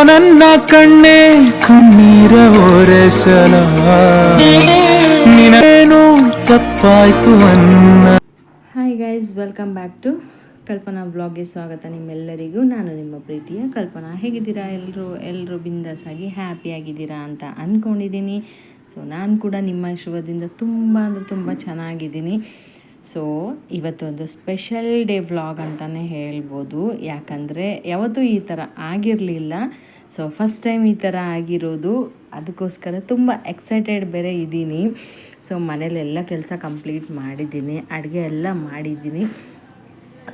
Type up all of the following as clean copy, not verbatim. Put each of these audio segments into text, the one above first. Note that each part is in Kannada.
ನನ್ನ ಕಣ್ಣೆ ಕಣ್ಣೀರ ಒರೆಸಲ ನಿನೇನು ತಪ್ಪಾಯ್ತು ಅನ್ನ. Hi guys, welcome back to Kalpana ಬ್ಲಾಗ್ಗೆ ಸ್ವಾಗತ ನಿಮ್ಮೆಲ್ಲರಿಗೂ. ನಾನು ನಿಮ್ಮ ಪ್ರೀತಿಯ ಕಲ್ಪನಾ. ಹೇಗಿದ್ದೀರಾ ಎಲ್ಲರೂ ಬಿಂದಾಸಾಗಿ ಹ್ಯಾಪಿಯಾಗಿದ್ದೀರಾ ಅಂತ ಅಂದ್ಕೊಂಡಿದ್ದೀನಿ. ಸೊ ನಾನು ಕೂಡ ನಿಮ್ಮ ಆಶೀರ್ವಾದದಿಂದ ತುಂಬ ಚೆನ್ನಾಗಿದ್ದೀನಿ. ಸೊ ಇವತ್ತೊಂದು ಸ್ಪೆಷಲ್ ಡೇ ವ್ಲಾಗ್ ಅಂತಲೇ ಹೇಳ್ಬೋದು. ಯಾಕಂದರೆ ಯಾವತ್ತೂ ಈ ಥರ ಆಗಿರಲಿಲ್ಲ. ಸೊ ಫಸ್ಟ್ ಟೈಮ್ ಈ ಥರ ಆಗಿರೋದು. ಅದಕ್ಕೋಸ್ಕರ ತುಂಬ ಎಕ್ಸೈಟೆಡ್ ಬೇರೆ ಇದ್ದೀನಿ. ಸೊ ಮನೇಲೆಲ್ಲ ಕೆಲಸ ಕಂಪ್ಲೀಟ್ ಮಾಡಿದ್ದೀನಿ, ಅಡುಗೆ ಎಲ್ಲ ಮಾಡಿದ್ದೀನಿ.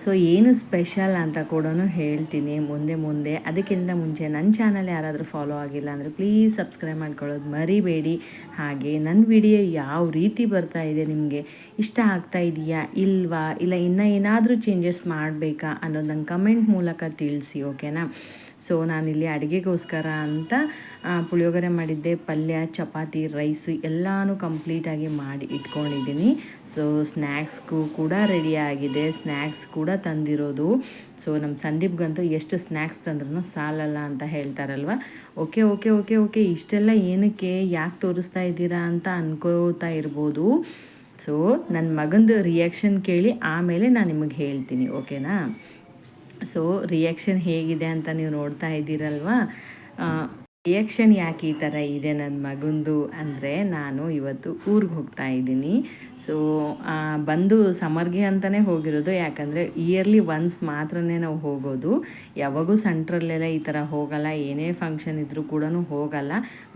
ಸೊ ಏನು ಸ್ಪೆಷಲ್ ಅಂತ ಕೂಡ ಹೇಳ್ತೀನಿ ಮುಂದೆ. ಅದಕ್ಕಿಂತ ಮುಂಚೆ ನನ್ನ ಚಾನಲ್ ಯಾರಾದರೂ ಫಾಲೋ ಆಗಿಲ್ಲ ಅಂದರೆ ಪ್ಲೀಸ್ ಸಬ್ಸ್ಕ್ರೈಬ್ ಮಾಡ್ಕೊಳ್ಳೋದು ಮರಿಬೇಡಿ. ಹಾಗೆ ನನ್ನ ವಿಡಿಯೋ ಯಾವ ರೀತಿ ಬರ್ತಾ ಇದೆ, ನಿಮಗೆ ಇಷ್ಟ ಆಗ್ತಾ ಇದೆಯಾ ಇಲ್ವಾ, ಇಲ್ಲ ಇನ್ನೂ ಏನಾದರೂ ಚೇಂಜಸ್ ಮಾಡಬೇಕಾ ಅನ್ನೋದು ನಂಗೆ ಕಮೆಂಟ್ ಮೂಲಕ ತಿಳಿಸಿ, ಓಕೆನಾ. ಸೊ ನಾನಿಲ್ಲಿ ಅಡುಗೆಗೋಸ್ಕರ ಅಂತ ಪುಳಿಯೋಗರೆ ಮಾಡಿದ್ದೆ, ಪಲ್ಯ, ಚಪಾತಿ, ರೈಸು ಎಲ್ಲನೂ ಕಂಪ್ಲೀಟಾಗಿ ಮಾಡಿ ಇಟ್ಕೊಂಡಿದ್ದೀನಿ. ಸೊ ಸ್ನ್ಯಾಕ್ಸ್ಗೂ ಕೂಡ ರೆಡಿಯಾಗಿದೆ, ಸ್ನ್ಯಾಕ್ಸ್ ಕೂಡ ತಂದಿರೋದು. ಸೊ ನಮ್ಮ ಸಂದೀಪ್ಗಂತೂ ಎಷ್ಟು ಸ್ನ್ಯಾಕ್ಸ್ ತಂದ್ರೂ ಸಾಲಲ್ಲ ಅಂತ ಹೇಳ್ತಾರಲ್ವ. ಓಕೆ ಇಷ್ಟೆಲ್ಲ ಏನಕ್ಕೆ, ಯಾಕೆ ತೋರಿಸ್ತಾ ಇದ್ದೀರಾ ಅಂತ ಅನ್ಕೋತಾ ಇರ್ಬೋದು. ಸೊ ನನ್ನ ಮಗಂದು ರಿಯಾಕ್ಷನ್ ಕೇಳಿ ಆಮೇಲೆ ನಾನು ನಿಮಗೆ ಹೇಳ್ತೀನಿ, ಓಕೆನಾ. ಸೊ ರಿಯಾಕ್ಷನ್ ಹೇಗಿದೆ ಅಂತ ನೀವು ನೋಡ್ತಾ ಇದ್ದೀರಲ್ವಾ. ರಿಯಾಕ್ಷನ್ ಯಾಕೆ ಈ ಥರ ಇದೆ ನನ್ನ ಮಗಂದು ಅಂದರೆ, ನಾನು ಇವತ್ತು ಊರಿಗೆ ಹೋಗ್ತಾ ಇದ್ದೀನಿ. ಸೊ ಬಂದು ಸಮರ್ಗೆ ಅಂತಲೇ ಹೋಗಿರೋದು. ಯಾಕಂದರೆ ಇಯರ್ಲಿ ಒನ್ಸ್ ಮಾತ್ರನೇ ನಾವು ಹೋಗೋದು. ಯಾವಾಗೂ ಸೆಂಟ್ರಲ್ಲೆಲ್ಲ ಈ ಥರ ಹೋಗಲ್ಲ, ಏನೇ ಫಂಕ್ಷನ್ ಇದ್ದರೂ ಕೂಡ ಹೋಗಲ್ಲ.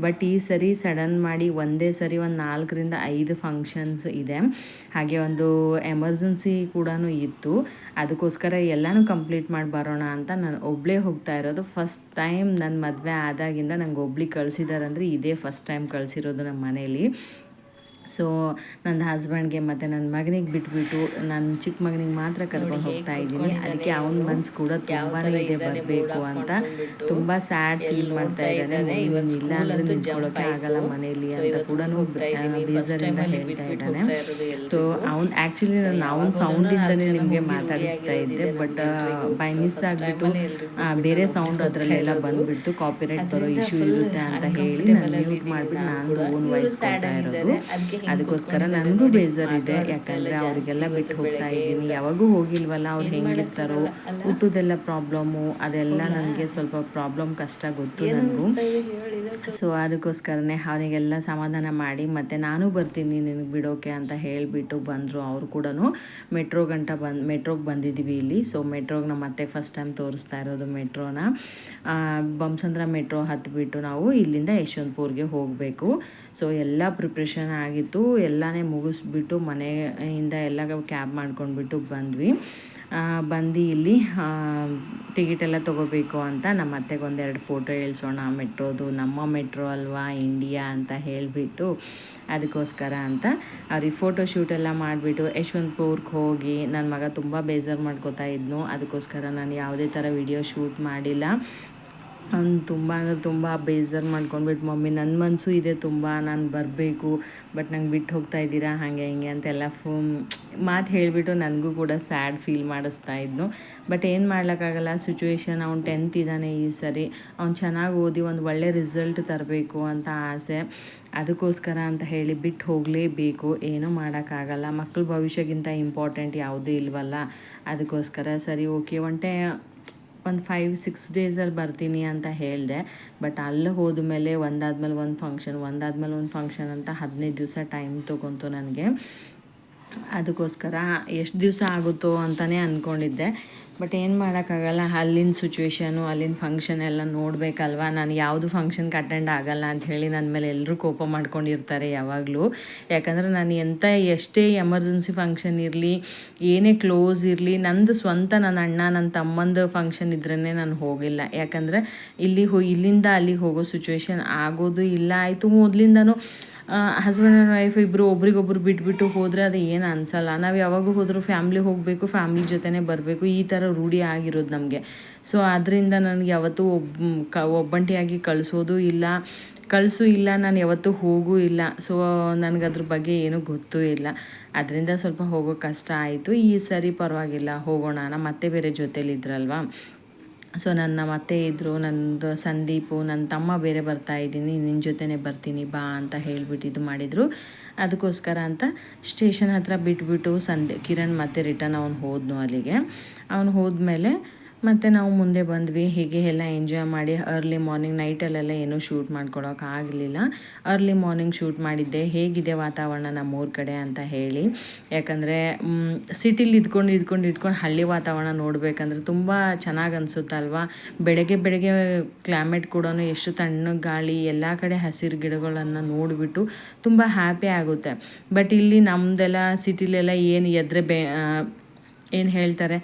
ಬಟ್ ಈ ಸರಿ ಸಡನ್ ಮಾಡಿ ಒಂದೇ ಸರಿ ಒಂದು 4-5 ಫಂಕ್ಷನ್ಸ್ ಇದೆ. ಹಾಗೆ ಒಂದು ಎಮರ್ಜೆನ್ಸಿ ಕೂಡ ಇತ್ತು. ಅದಕ್ಕೋಸ್ಕರ ಎಲ್ಲನೂ ಕಂಪ್ಲೀಟ್ ಮಾಡಿ ಬರೋಣ ಅಂತ ನಾನು ಒಬ್ಬಳೇ ಹೋಗ್ತಾ ಇರೋದು. ಫಸ್ಟ್ ಟೈಮ್ ನನ್ನ ಮದುವೆ ಆದಾಗಿಂದ ನಂಗೆ ಒಬ್ಳಿಗೆ ಕಳಿಸಿದಾರಂದರೆ ಇದೇ ಫಸ್ಟ್ ಟೈಮ್ ಕಳಿಸಿರೋದು ನಮ್ಮ ಮನೇಲಿ. ಸೊ ನನ್ನ ಹಸ್ಬೆಂಡ್ಗೆ ಮತ್ತು ನನ್ನ ಮಗನಿಗೆ ಬಿಟ್ಬಿಟ್ಟು ನನ್ನ ಚಿಕ್ಕ ಮಗನಿಗೆ ಮಾತ್ರ ಕರ್ಕೊಂಡು ಹೋಗ್ತಾ ಇದ್ದೀನಿ. ಅದಕ್ಕೆ ಅವನ ಮನ್ಸು ಕೂಡ ತುಂಬಾ ಇದೆ ಬರಬೇಕು ಅಂತ. ತುಂಬ ಸ್ಯಾಡ್ ಫೀಲ್ ಮಾಡ್ತಾ ಇದ್ದಾನೆ. ಇಲ್ಲ ಅಂದರೆ ನಿಂತ್ಕೊಳ್ಳೋಕೆ ಆಗಲ್ಲ ಮನೇಲಿ ಅಂತ ಕೂಡ ಬೇಜಾರಿಂದ ಹೇಳ್ತಾ ಇದ್ದಾನೆ. ಸೊ ಆ್ಯಕ್ಚುಲಿ ನಾನು ಅವನ ಸೌಂಡಿಂದನೇ ನಿಮಗೆ ಮಾತಾಡಿಸ್ತಾ ಇದ್ದೆ. ಬಟ್ ಬೈ ಮಿಸ್ ಆಗಿಬಿಟ್ಟು ಬೇರೆ ಸೌಂಡ್ ಅದರಲ್ಲೆಲ್ಲ ಬಂದುಬಿಟ್ಟು ಕಾಪಿರೈಟ್ ಬರೋ ಇಶ್ಯೂ ಇರುತ್ತೆ ಅಂತ ಹೇಳಿ ನಾನು ಮ್ಯೂಟ್ ಮಾಡಿಬಿಟ್ಟು ನಾನು ಓನ್ ವಾಯ್ಸ್ ಕೊಡ್ತಾ ಇರೋದು. ಅದಕ್ಕೋಸ್ಕರ ನನಗೂ ಬೇಜಾರಿದೆ. ಯಾಕಂದರೆ ಅವರಿಗೆಲ್ಲ ಬಿಟ್ಟು ಹೋಗ್ತಾ ಇದ್ದೀನಿ. ಯಾವಾಗೂ ಹೋಗಿಲ್ವಲ್ಲ, ಅವ್ರು ಹೆಂಗಿರ್ತಾರೋ, ಊಟದೆಲ್ಲ ಪ್ರಾಬ್ಲಮ್ಮು ಅದೆಲ್ಲ ನನಗೆ ಸ್ವಲ್ಪ ಪ್ರಾಬ್ಲಮ್ ಕಷ್ಟ ಗೊತ್ತು ನನಗೂ. ಸೊ ಅದಕ್ಕೋಸ್ಕರನೇ ಅವನಿಗೆಲ್ಲ ಸಮಾಧಾನ ಮಾಡಿ ಮತ್ತು ನಾನು ಬರ್ತೀನಿ ನಿನಗೆ ಬಿಡೋಕೆ ಅಂತ ಹೇಳಿಬಿಟ್ಟು ಬಂದರು. ಅವರು ಕೂಡ ಮೆಟ್ರೋಗೆ ಬಂದಿದ್ದೀವಿ ಇಲ್ಲಿ. ಸೊ ಮೆಟ್ರೋಗೆ ನಮ್ಮ ಮತ್ತೆ ಫಸ್ಟ್ ಟೈಮ್ ತೋರಿಸ್ತಾ ಇರೋದು ಮೆಟ್ರೋನ. ಬೊಮ್ಮಸಂದ್ರ ಮೆಟ್ರೋ ಹತ್ತಿಬಿಟ್ಟು ನಾವು ಇಲ್ಲಿಂದ ಯಶವಂತಪುರ್ಗೆ ಹೋಗಬೇಕು. ಸೊ ಎಲ್ಲ ಪ್ರಿಪ್ರೇಷನ್ ಆಗಿತ್ತು, ಎಲ್ಲನೇ ಮುಗಿಸ್ಬಿಟ್ಟು ಮನೆಯಿಂದ ಎಲ್ಲ ಕ್ಯಾಬ್ ಮಾಡ್ಕೊಂಡ್ಬಿಟ್ಟು ಬಂದ್ವಿ. ಬಂದು ಇಲ್ಲಿ ಟಿಕೆಟ್ ಎಲ್ಲ ತೊಗೋಬೇಕು ಅಂತ ನಮ್ಮ ಅತ್ತೆಗೆ ಒಂದೆರಡು ಫೋಟೋ ಇಳಿಸೋಣ ಮೆಟ್ರೋದು, ನಮ್ಮ ಮೆಟ್ರೋ ಅಲ್ವಾ ಇಂಡಿಯಾ ಅಂತ ಹೇಳಿಬಿಟ್ಟು. ಅದಕ್ಕೋಸ್ಕರ ಅಂತ ಅವ್ರಿಗೆ ಫೋಟೋ ಶೂಟೆಲ್ಲ ಮಾಡಿಬಿಟ್ಟು ಯಶವಂತಪುರ್ಗೆ ಹೋಗಿ ನನ್ನ ಮಗ ತುಂಬ ಬೇಜಾರು ಮಾಡ್ಕೋತಾ ಇದ್ನು. ಅದಕ್ಕೋಸ್ಕರ ನಾನು ಯಾವುದೇ ಥರ ವಿಡಿಯೋ ಶೂಟ್ ಮಾಡಿಲ್ಲ. ಅವ್ನು ತುಂಬ ಬೇಜಾರು ಮಾಡ್ಕೊಂಡ್ಬಿಟ್ಟು, ಮಮ್ಮಿ ನನ್ನ ಮನಸ್ಸು ಇದೆ ತುಂಬ, ನಾನು ಬರಬೇಕು ಬಟ್ ನಂಗೆ ಬಿಟ್ಟು ಹೋಗ್ತಾ ಇದ್ದೀರಾ ಹಾಗೆ ಹಿಂಗೆ ಅಂತೆಲ್ಲ ಮಾತು ಹೇಳಿಬಿಟ್ಟು ನನಗೂ ಕೂಡ ಸ್ಯಾಡ್ ಫೀಲ್ ಮಾಡಿಸ್ತಾ ಇದ್ನು. ಬಟ್ ಏನು ಮಾಡ್ಲಿಕ್ಕಾಗಲ್ಲ, ಸಿಚುವೇಶನ್. ಅವ್ನು 10th ಇದ್ದಾನೆ ಈ ಸರಿ. ಅವ್ನು ಚೆನ್ನಾಗಿ ಓದಿ ಒಂದು ಒಳ್ಳೆ ರಿಸಲ್ಟ್ ತರಬೇಕು ಅಂತ ಆಸೆ. ಅದಕ್ಕೋಸ್ಕರ ಅಂತ ಹೇಳಿ ಬಿಟ್ಟು ಹೋಗಲೇಬೇಕು, ಏನೂ ಮಾಡೋಕ್ಕಾಗಲ್ಲ. ಮಕ್ಕಳ ಭವಿಷ್ಯಕ್ಕಿಂತ ಇಂಪಾರ್ಟೆಂಟ್ ಯಾವುದೂ ಇಲ್ವಲ್ಲ. ಅದಕ್ಕೋಸ್ಕರ ಸರಿ ಓಕೆ ಒಂದು 5-6 ಡೇಸಲ್ಲಿ ಬರ್ತೀನಿ ಅಂತ ಹೇಳಿದೆ. ಬಟ್ ಅಲ್ಲಿ ಹೋದ್ಮೇಲೆ ಒಂದಾದ್ಮೇಲೆ ಒಂದು ಫಂಕ್ಷನ್ ಅಂತ 15 ದಿವಸ ಟೈಮ್ ತೊಗೊಂತು ನನಗೆ. ಅದಕ್ಕೋಸ್ಕರ ಎಷ್ಟು ದಿವಸ ಆಗುತ್ತೋ ಅಂತಲೇ ಅಂದ್ಕೊಂಡಿದ್ದೆ. ಬಟ್ ಏನು ಮಾಡೋಕ್ಕಾಗಲ್ಲ, ಅಲ್ಲಿನ ಸಿಚುವೇಶನು, ಅಲ್ಲಿನ ಫಂಕ್ಷನ್ ಎಲ್ಲ ನೋಡಬೇಕಲ್ವ. ನಾನು ಯಾವುದು ಫಂಕ್ಷನ್ಗೆ ಅಟೆಂಡ್ ಆಗಲ್ಲ ಅಂಥೇಳಿ ನನ್ನ ಮೇಲೆ ಎಲ್ಲರೂ ಕೋಪ ಮಾಡ್ಕೊಂಡಿರ್ತಾರೆ ಯಾವಾಗಲೂ. ಯಾಕಂದರೆ ನಾನು ಎಷ್ಟೇ ಎಮರ್ಜೆನ್ಸಿ ಫಂಕ್ಷನ್ ಇರಲಿ, ಏನೇ ಕ್ಲೋಸ್ ಇರಲಿ, ನನ್ನ ಅಣ್ಣ ನನ್ನ ತಮ್ಮಂದು ಫಂಕ್ಷನ್ ಇದ್ರೇ ನಾನು ಹೋಗಿಲ್ಲ. ಯಾಕಂದರೆ ಇಲ್ಲಿಂದ ಅಲ್ಲಿಗೆ ಹೋಗೋ ಸಿಚುವೇಶನ್ ಆಗೋದು ಇಲ್ಲ. ಆಯಿತು, ಮೊದಲಿಂದನೂ ಹಸ್ಬೆಂಡ್ ಆ್ಯಂಡ್ ವೈಫ್ ಇಬ್ಬರು ಒಬ್ರಿಗೊಬ್ರು ಬಿಟ್ಬಿಟ್ಟು ಹೋದರೆ ಅದು ಏನು ಅನಿಸಲ್ಲ. ನಾವು ಯಾವಾಗ ಹೋದರೂ ಫ್ಯಾಮ್ಲಿ ಹೋಗಬೇಕು, ಫ್ಯಾಮ್ಲಿ ಜೊತೆನೇ ಬರಬೇಕು, ಈ ಥರ ರೂಢಿ ಆಗಿರೋದು ನಮಗೆ. ಸೊ ಅದರಿಂದ ನನಗೆ ಯಾವತ್ತೂ ಒಬ್ಬಂಟಿಯಾಗಿ ಕಳಿಸೋದು ಇಲ್ಲ, ನಾನು ಯಾವತ್ತೂ ಹೋಗೂ ಇಲ್ಲ. ಸೊ ನನಗದ್ರ ಬಗ್ಗೆ ಏನೂ ಗೊತ್ತೂ ಇಲ್ಲ. ಅದರಿಂದ ಸ್ವಲ್ಪ ಹೋಗೋ ಕಷ್ಟ ಆಯಿತು. ಈ ಸರಿ ಪರವಾಗಿಲ್ಲ, ಹೋಗೋಣ. ನಮ್ಮ ಅತ್ತೆ ಬೇರೆ ಜೊತೇಲಿದ್ರಲ್ವ, ಸೊ ನನ್ನ ಮತ್ತೆ ಇದ್ದರು, ನನ್ನದು ಸಂದೀಪು, ನನ್ನ ತಮ್ಮ ಬೇರೆ ಬರ್ತಾಯಿದ್ದೀನಿ, ನಿನ್ನ ಜೊತೆನೇ ಬರ್ತೀನಿ ಬಾ ಅಂತ ಹೇಳಿಬಿಟ್ಟು ಇದು ಮಾಡಿದರು. ಅದಕ್ಕೋಸ್ಕರ ಅಂತ ಸ್ಟೇಷನ್ ಹತ್ರ ಬಿಟ್ಬಿಟ್ಟು ಕಿರಣ್ ಮತ್ತೆ ರಿಟರ್ನ್ ಅವ್ನು ಹೋದ್ನು ಅಲ್ಲಿಗೆ. ಅವನು ಹೋದ್ಮೇಲೆ ಮತ್ತು ನಾವು ಮುಂದೆ ಬಂದ್ವಿ. ಹೀಗೆ ಎಲ್ಲ ಎಂಜಾಯ್ ಮಾಡಿ ಅರ್ಲಿ ಮಾರ್ನಿಂಗ್, ನೈಟಲ್ಲೆಲ್ಲ ಏನೂ ಶೂಟ್ ಮಾಡ್ಕೊಳೋಕ್ಕಾಗಲಿಲ್ಲ. ಅರ್ಲಿ ಮಾರ್ನಿಂಗ್ ಶೂಟ್ ಮಾಡಿದ್ದೆ. ಹೇಗಿದೆ ವಾತಾವರಣ ನಮ್ಮೂರ ಕಡೆ ಅಂತ ಹೇಳಿ. ಯಾಕಂದರೆ ಸಿಟಿಲಿ ಇದ್ಕೊಂಡು ಹಳ್ಳಿ ವಾತಾವರಣ ನೋಡಬೇಕಂದ್ರೆ ತುಂಬ ಚೆನ್ನಾಗಿ ಅನಿಸುತ್ತಲ್ವ. ಬೆಳಗ್ಗೆ ಕ್ಲೈಮೇಟ್ ಕೂಡ ಎಷ್ಟು ತಣ್ಣಗೆ ಗಾಳಿ, ಎಲ್ಲ ಕಡೆ ಹಸಿರು ಗಿಡಗಳನ್ನು ನೋಡಿಬಿಟ್ಟು ತುಂಬ ಹ್ಯಾಪಿ ಆಗುತ್ತೆ. ಬಟ್ ಇಲ್ಲಿ ನಮ್ಮದೆಲ್ಲ ಸಿಟಿಲೆಲ್ಲ ಏನು ಏನು ಹೇಳ್ತಾರೆ,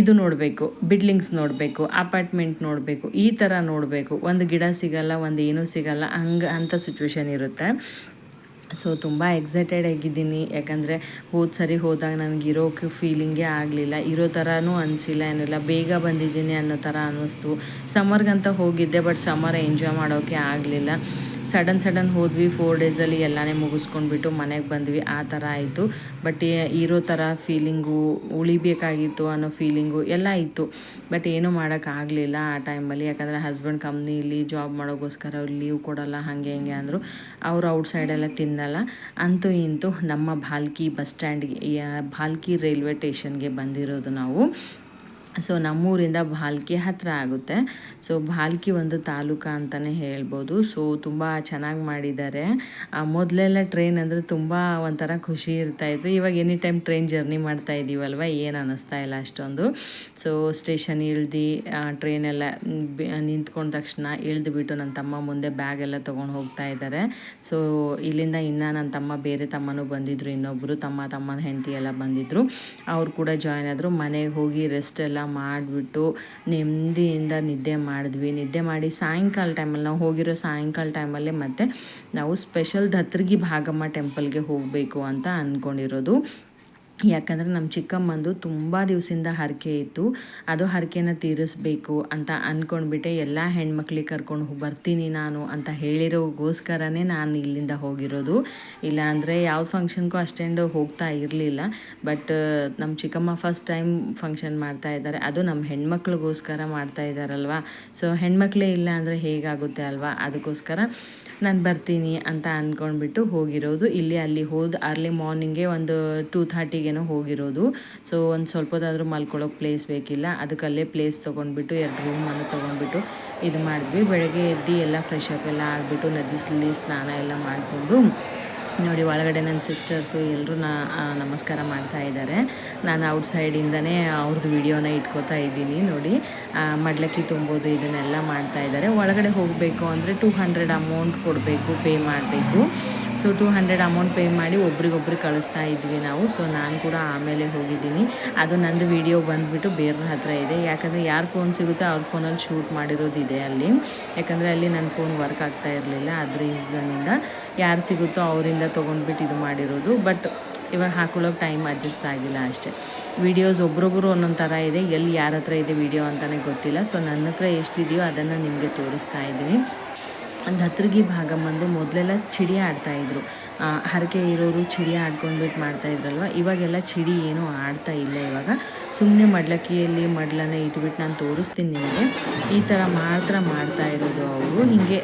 ಇದು ನೋಡಬೇಕು, ಬಿಲ್ಡಿಂಗ್ಸ್ ನೋಡಬೇಕು, ಅಪಾರ್ಟ್ಮೆಂಟ್ ನೋಡಬೇಕು, ಈ ಥರ ನೋಡಬೇಕು, ಒಂದು ಗಿಡ ಸಿಗಲ್ಲ, ಒಂದು ಏನೂ ಸಿಗಲ್ಲ, ಅಂಥ ಸಿಚುವೇಶನ್ ಇರುತ್ತೆ. ಸೊ ತುಂಬ ಎಕ್ಸೈಟೆಡ್ ಆಗಿದ್ದೀನಿ. ಯಾಕಂದರೆ ಸರಿ ಹೋದಾಗ ನನಗಿರೋಕ್ಕೆ ಫೀಲಿಂಗೇ ಆಗಲಿಲ್ಲ, ಇರೋ ಥರನೂ ಅನಿಸಿಲ್ಲ, ಏನಿಲ್ಲ, ಬೇಗ ಬಂದಿದ್ದೀನಿ ಅನ್ನೋ ಥರ ಅನ್ನಿಸ್ತು. ಸಮ್ಮರ್ಗಂತ ಹೋಗಿದ್ದೆ, ಬಟ್ ಸಮ್ಮರ್ ಎಂಜಾಯ್ ಮಾಡೋಕ್ಕೆ ಆಗಲಿಲ್ಲ. ಸಡನ್ ಹೋದ್ವಿ. 4 ಡೇಸಲ್ಲಿ ಎಲ್ಲನೇ ಮುಗಿಸ್ಕೊಂಡ್ಬಿಟ್ಟು ಮನೆಗೆ ಬಂದ್ವಿ. ಆ ಥರ ಆಯಿತು. ಬಟ್ ಇರೋ ಥರ ಫೀಲಿಂಗು, ಉಳಿಬೇಕಾಗಿತ್ತು ಅನ್ನೋ ಫೀಲಿಂಗು ಎಲ್ಲ ಇತ್ತು. ಬಟ್ ಏನೂ ಮಾಡೋಕ್ಕಾಗಲಿಲ್ಲ ಆ ಟೈಮಲ್ಲಿ. ಯಾಕಂದರೆ ಹಸ್ಬೆಂಡ್ ಕಂಪ್ನಿಲಿ ಜಾಬ್ ಮಾಡೋಕ್ಕೋಸ್ಕರ ಅವ್ರು ಲೀವ್ ಕೊಡೋಲ್ಲ, ಹಾಗೆ ಹಿಂಗೆ ಅಂದರು. ಅವರು ಔಟ್ಸೈಡೆಲ್ಲ ತಿನ್ನಲ್ಲ. ಅಂತೂ ಇಂತೂ ನಮ್ಮ ಭಾಲ್ಕಿ ಬಸ್ ಸ್ಟ್ಯಾಂಡ್ಗೆ, ಭಾಲ್ಕಿ ರೈಲ್ವೆ ಸ್ಟೇಷನ್ಗೆ ಬಂದಿರೋದು ನಾವು. ಸೊ ನಮ್ಮೂರಿಂದ ಭಾಲ್ಕಿ ಹತ್ತಿರ ಆಗುತ್ತೆ. ಸೊ ಭಾಲ್ಕಿ ಒಂದು ತಾಲೂಕು ಅಂತಲೇ ಹೇಳ್ಬೋದು. ಸೊ ತುಂಬ ಚೆನ್ನಾಗಿ ಮಾಡಿದ್ದಾರೆ. ಮೊದಲೆಲ್ಲ ಟ್ರೈನ್ ಅಂದರೆ ತುಂಬ ಒಂಥರ ಖುಷಿ ಇರ್ತಾಯಿತ್ತು. ಇವಾಗ ಎನಿ ಟೈಮ್ ಟ್ರೈನ್ ಜರ್ನಿ ಮಾಡ್ತಾ ಇದ್ದೀವಲ್ವ, ಏನು ಅನ್ನಿಸ್ತಾ ಇಲ್ಲ ಅಷ್ಟೊಂದು. ಸೊ ಸ್ಟೇಷನ್ ಇಳ್ದು ಟ್ರೈನೆಲ್ಲ ನಿಂತ್ಕೊಂಡ ತಕ್ಷಣ ಇಳಿದುಬಿಟ್ಟು ನನ್ನ ತಮ್ಮ ಮುಂದೆ ಬ್ಯಾಗೆಲ್ಲ ತೊಗೊಂಡು ಹೋಗ್ತಾ ಇದ್ದಾರೆ. ಸೊ ಇಲ್ಲಿಂದ ಇನ್ನು ನನ್ನ ತಮ್ಮ, ಬೇರೆ ತಮ್ಮನೂ ಬಂದಿದ್ದರು, ಇನ್ನೊಬ್ಬರು ತಮ್ಮನ ಹೆಂಡತಿ ಎಲ್ಲ ಬಂದಿದ್ದರು. ಅವ್ರು ಕೂಡ ಜಾಯ್ನ್ ಆದರು. ಮನೆಗೆ ಹೋಗಿ ರೆಸ್ಟ್ ಎಲ್ಲ ಮಾಡಿಬಿಟ್ಟು ನೆಮ್ಮದಿಯಿಂದ ನಿದ್ದೆ ಮಾಡಿದ್ವಿ. ನಿದ್ದೆ ಮಾಡಿ ಸಾಯಂಕಾಲ ಟೈಮಲ್ಲಿ, ನಾವು ಹೋಗಿರೋ ಸಾಯಂಕಾಲ ಟೈಮಲ್ಲೇ ಮತ್ತೆ ನಾವು ಸ್ಪೆಷಲ್ ಧತ್ರಿಗಿ ಭಾಗಮ್ಮ ಟೆಂಪಲ್ಗೆ ಹೋಗಬೇಕು ಅಂತ ಅಂದ್ಕೊಂಡಿರೋದು. ಯಾಕಂದರೆ ನಮ್ಮ ಚಿಕ್ಕಮ್ಮಂದು ತುಂಬ ದಿವಸದಿಂದ ಹರಕೆ ಇತ್ತು. ಅದು ಹರಕೆನ ತೀರಿಸ್ಬೇಕು ಅಂತ ಅಂದ್ಕೊಂಡ್ಬಿಟ್ಟೆ ಎಲ್ಲ ಹೆಣ್ಮಕ್ಳಿಗೆ ಕರ್ಕೊಂಡು ಬರ್ತೀನಿ ನಾನು ಅಂತ ಹೇಳಿರೋಗೋಸ್ಕರನೇ ನಾನು ಇಲ್ಲಿಂದ ಹೋಗಿರೋದು. ಇಲ್ಲಾಂದರೆ ಯಾವ ಫಂಕ್ಷನ್ಗೂ ಅಷ್ಟೊಂದು ಹೋಗ್ತಾ ಇರಲಿಲ್ಲ. ಬಟ್ ನಮ್ಮ ಚಿಕ್ಕಮ್ಮ ಫಸ್ಟ್ ಟೈಮ್ ಫಂಕ್ಷನ್ ಮಾಡ್ತಾ ಇದ್ದಾರೆ. ಅದು ನಮ್ಮ ಹೆಣ್ಮಕ್ಳಿಗೋಸ್ಕರ ಮಾಡ್ತಾ ಇದ್ದಾರಲ್ವ. ಸೊ ಹೆಣ್ಮಕ್ಳೇ ಇಲ್ಲ ಅಂದರೆ ಹೇಗಾಗುತ್ತೆ ಅಲ್ವಾ. ಅದಕ್ಕೋಸ್ಕರ ನಾನು ಬರ್ತೀನಿ ಅಂತ ಅಂದ್ಕೊಂಡ್ಬಿಟ್ಟು ಹೋಗಿರೋದು. ಅಲ್ಲಿ ಅರ್ಲಿ ಮಾರ್ನಿಂಗೇ ಒಂದು 2:30 ಹೋಗಿರೋದು. ಸೊ ಒಂದು ಸ್ವಲ್ಪ ಹೊತ್ತಾದರೂ ಮಲ್ಕೊಳ್ಳೋಕೆ ಪ್ಲೇಸ್ ಬೇಕಿಲ್ಲ, ಅದಕ್ಕಲ್ಲೇ ಪ್ಲೇಸ್ ತೊಗೊಂಡ್ಬಿಟ್ಟು 2 ರೂಮನ್ನು ತೊಗೊಂಡ್ಬಿಟ್ಟು ಇದು ಮಾಡಿದ್ವಿ. ಬೆಳಗ್ಗೆ ಎದ್ದು ಎಲ್ಲ ಫ್ರೆಶ್ ಅಪ್ ಎಲ್ಲ ಆಗಿಬಿಟ್ಟು ನದಿಲಿ ಸ್ನಾನ ಎಲ್ಲ ಮಾಡಿಕೊಂಡು ನೋಡಿ, ಒಳಗಡೆ ನನ್ನ ಸಿಸ್ಟರ್ಸು ಎಲ್ಲರೂ ನಮಸ್ಕಾರ ಮಾಡ್ತಾ ಇದ್ದಾರೆ. ನಾನು ಔಟ್ಸೈಡಿಂದನೇ ಅವ್ರದ್ದು ವಿಡಿಯೋನ ಇಟ್ಕೋತಾ ಇದ್ದೀನಿ. ನೋಡಿ, ಮಡ್ಲಕ್ಕಿ ತುಂಬೋದು ಇದನ್ನೆಲ್ಲ ಮಾಡ್ತಾ ಇದ್ದಾರೆ. ಒಳಗಡೆ ಹೋಗಬೇಕು ಅಂದರೆ 200 ಅಮೌಂಟ್ ಕೊಡಬೇಕು, ಪೇ ಮಾಡಬೇಕು. ಸೊ 200 ಅಮೌಂಟ್ ಪೇ ಮಾಡಿ ಒಬ್ರಿಗೊಬ್ರಿಗೆ ಕಳಿಸ್ತಾ ಇದ್ವಿ ನಾವು. ಸೊ ನಾನು ಕೂಡ ಆಮೇಲೆ ಹೋಗಿದ್ದೀನಿ. ಅದು ನಂದು ವಿಡಿಯೋ ಬಂದುಬಿಟ್ಟು ಬೇರೆ ಹತ್ರ ಇದೆ. ಯಾಕಂದರೆ ಯಾರು ಫೋನ್ ಸಿಗುತ್ತೋ ಅವ್ರ ಫೋನಲ್ಲಿ ಶೂಟ್ ಮಾಡಿರೋದಿದೆ ಅಲ್ಲಿ. ಯಾಕಂದರೆ ಅಲ್ಲಿ ನನ್ನ ಫೋನ್ ವರ್ಕ್ ಆಗ್ತಾ ಇರಲಿಲ್ಲ. ಅದ್ರ ರೀಸನ್ನಿಂದ ಯಾರು ಸಿಗುತ್ತೋ ಅವರಿಂದ ತೊಗೊಂಡ್ಬಿಟ್ಟು ಇದು ಮಾಡಿರೋದು. ಬಟ್ ಇವಾಗ ಹಾಕೊಳ್ಳೋಕೆ ಟೈಮ್ ಅಡ್ಜಸ್ಟ್ ಆಗಿಲ್ಲ ಅಷ್ಟೇ. ವೀಡಿಯೋಸ್ ಒಬ್ರೊಬ್ಬರು ಒಂದೊಂದು ಥರ ಇದೆ, ಎಲ್ಲಿ ಯಾರ ಹತ್ರ ಇದೆ ವಿಡಿಯೋ ಅಂತಲೇ ಗೊತ್ತಿಲ್ಲ. ಸೊ ನನ್ನ ಹತ್ರ ಎಷ್ಟಿದೆಯೋ ಅದನ್ನು ನಿಮಗೆ ತೋರಿಸ್ತಾ ಇದ್ದೀನಿ. ಧತ್ರಿಗಿ ಭಾಗಮ್ಮಂದು ಮೊದಲೆಲ್ಲ ಚಿಡಿ ಆಡ್ತಾಯಿದ್ರು. ಹರಕೆ ಇರೋರು ಚಿಡಿ ಆಡ್ಕೊಂಡ್ಬಿಟ್ಟು ಮಾಡ್ತಾಯಿದ್ರಲ್ವ. ಇವಾಗೆಲ್ಲ ಚಿಡಿ ಏನೂ ಆಡ್ತಾ ಇಲ್ಲ. ಇವಾಗ ಸುಮ್ಮನೆ ಮಡ್ಲಕ್ಕಿಯಲ್ಲಿ ಮಡ್ಲನ್ನ ಇಟ್ಬಿಟ್ಟು ನಾನು ತೋರಿಸ್ತೀನಿ ನಿಮಗೆ. ಈ ಥರ ಮಾತ್ರ ಮಾಡ್ತಾ ಇರೋದು ಅವರು. ಹೀಗೆ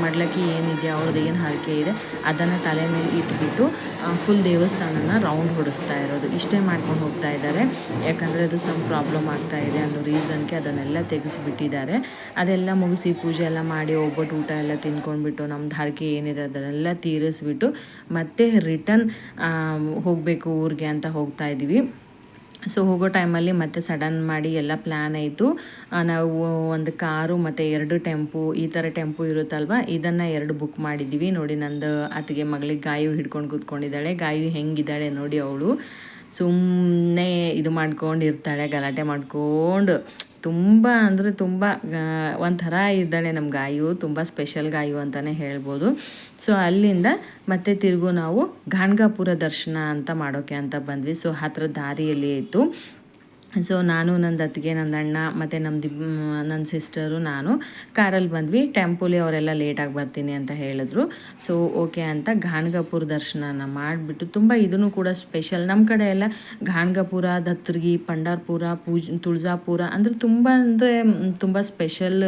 ಮಡ್ಲಕ್ಕಿ ಏನಿದೆಯೋ ಅವ್ರದ್ದು ಏನು ಹರಕೆ ಇದೆ ಅದನ್ನು ತಲೆ ಮೇಲೆ ಇಟ್ಬಿಟ್ಟು ಫುಲ್ ದೇವಸ್ಥಾನನ ರೌಂಡ್ ಹೊಡಿಸ್ತಾ ಇರೋದು. ಇಷ್ಟೇ ಮಾಡ್ಕೊಂಡು ಹೋಗ್ತಾ ಇದ್ದಾರೆ. ಯಾಕಂದರೆ ಅದು ಸಮ್ ಪ್ರಾಬ್ಲಮ್ ಆಗ್ತಾ ಇದೆ ಅನ್ನೋ ರೀಸನ್ಗೆ ಅದನ್ನೆಲ್ಲ ತೆಗೆಸಿಬಿಟ್ಟಿದ್ದಾರೆ. ಅದೆಲ್ಲ ಮುಗಿಸಿ ಪೂಜೆ ಎಲ್ಲ ಮಾಡಿ ಒಬ್ಬಟ್ಟು ಊಟ ಎಲ್ಲ ತಿನ್ಕೊಂಡ್ಬಿಟ್ಟು ನಮ್ದು ಹರಕೆ ಏನಿದೆ ಅದನ್ನೆಲ್ಲ ತೀರಿಸ್ಬಿಟ್ಟು ಮತ್ತೆ ರಿಟರ್ನ್ ಹೋಗಬೇಕು ಊರಿಗೆ ಅಂತ ಹೋಗ್ತಾ ಇದ್ದೀವಿ. ಸೊ ಹೋಗೋ ಟೈಮಲ್ಲಿ ಮತ್ತೆ ಸಡನ್ ಮಾಡಿ ಎಲ್ಲ ಪ್ಲ್ಯಾನ್ ಆಯಿತು. ನಾವು ಒಂದು ಕಾರು ಮತ್ತು 2 ಟೆಂಪು, ಈ ಥರ ಟೆಂಪು ಇರುತ್ತಲ್ವ, ಇದನ್ನು 2 ಬುಕ್ ಮಾಡಿದ್ದೀವಿ. ನೋಡಿ, ನಂದು ಅತ್ತಿಗೆ ಮಗಳಿಗೆ ಗಾಯು ಹಿಡ್ಕೊಂಡು ಕೂತ್ಕೊಂಡಿದ್ದಾಳೆ. ಗಾಯು ಹೆಂಗಿದ್ದಾಳೆ ನೋಡಿ, ಅವಳು ಸುಮ್ಮನೆ ಇದು ಮಾಡ್ಕೊಂಡಿರ್ತಾಳೆ, ಗಲಾಟೆ ಮಾಡ್ಕೊಂಡು ತುಂಬ ಅಂದರೆ ತುಂಬ ಒಂಥರ ಇದ್ದಾಳೆ ನಮ್ಮ ಗಾಯು. ತುಂಬ ಸ್ಪೆಷಲ್ ಗಾಯು ಅಂತಲೇ ಹೇಳ್ಬೋದು. ಸೊ ಅಲ್ಲಿಂದ ಮತ್ತೆ ತಿರುಗು ನಾವು ಗಾಣಗಾಪುರ ದರ್ಶನ ಅಂತ ಮಾಡೋಕ್ಕೆ ಅಂತ ಬಂದ್ವಿ. ಸೊ ಹತ್ರ ದಾರಿಯಲ್ಲಿ ಇತ್ತು. ಸೊ ನಾನು ನನ್ನ ಅತ್ತಿಗೆ ನನ್ನ ಅಣ್ಣ ಮತ್ತು ನನ್ನ ಸಿಸ್ಟರು ನಾನು ಕಾರಲ್ಲಿ ಬಂದ್ವಿ. ಟೆಂಪೋಲಿ ಅವರೆಲ್ಲ ಲೇಟಾಗಿ ಬರ್ತೀನಿ ಅಂತ ಹೇಳಿದ್ರು. ಸೊ ಓಕೆ ಅಂತ ಗಾಣಗಾಪುರ ದರ್ಶನನ ಮಾಡಿಬಿಟ್ಟು ತುಂಬ ಇದನ್ನು ಕೂಡ ಸ್ಪೆಷಲ್. ನಮ್ಮ ಕಡೆ ಎಲ್ಲ ಗಾಣಗಾಪುರ, ದತ್ತರ್ಗಿ, ಪಂಡಾರ್ಪುರ, ತುಳಜಾಪುರ ಅಂದರೆ ತುಂಬ ಸ್ಪೆಷಲ್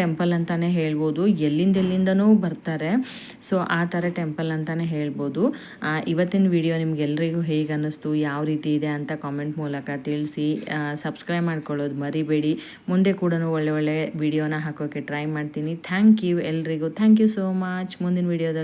ಟೆಂಪಲ್ ಅಂತಲೇ ಹೇಳ್ಬೋದು. ಎಲ್ಲಿಂದನೂ ಬರ್ತಾರೆ. ಸೊ ಆ ಥರ ಟೆಂಪಲ್ ಅಂತಲೇ ಹೇಳ್ಬೋದು. ಇವತ್ತಿನ ವಿಡಿಯೋ ನಿಮ್ಗೆಲ್ರಿಗೂ ಹೇಗೆ ಅನ್ನಿಸ್ತು, ಯಾವ ರೀತಿ ಇದೆ ಅಂತ ಕಾಮೆಂಟ್ ಮೂಲಕ ತಿಳಿಸಿ. ಸಬ್ಸ್ಕ್ರೈಬ್ ಮಾಡ್ಕೊಳ್ಳೋದು ಮರಿಬೇಡಿ. ಮುಂದೆ ಕೂಡ ಒಳ್ಳೆ ವಿಡಿಯೋನ ಹಾಕೋಕ್ಕೆ ಟ್ರೈ ಮಾಡ್ತೀನಿ. ಥ್ಯಾಂಕ್ ಯು ಎಲ್ರಿಗೂ. Thank you so much. ಮುಂದಿನ ವಿಡಿಯೋದಲ್ಲಿ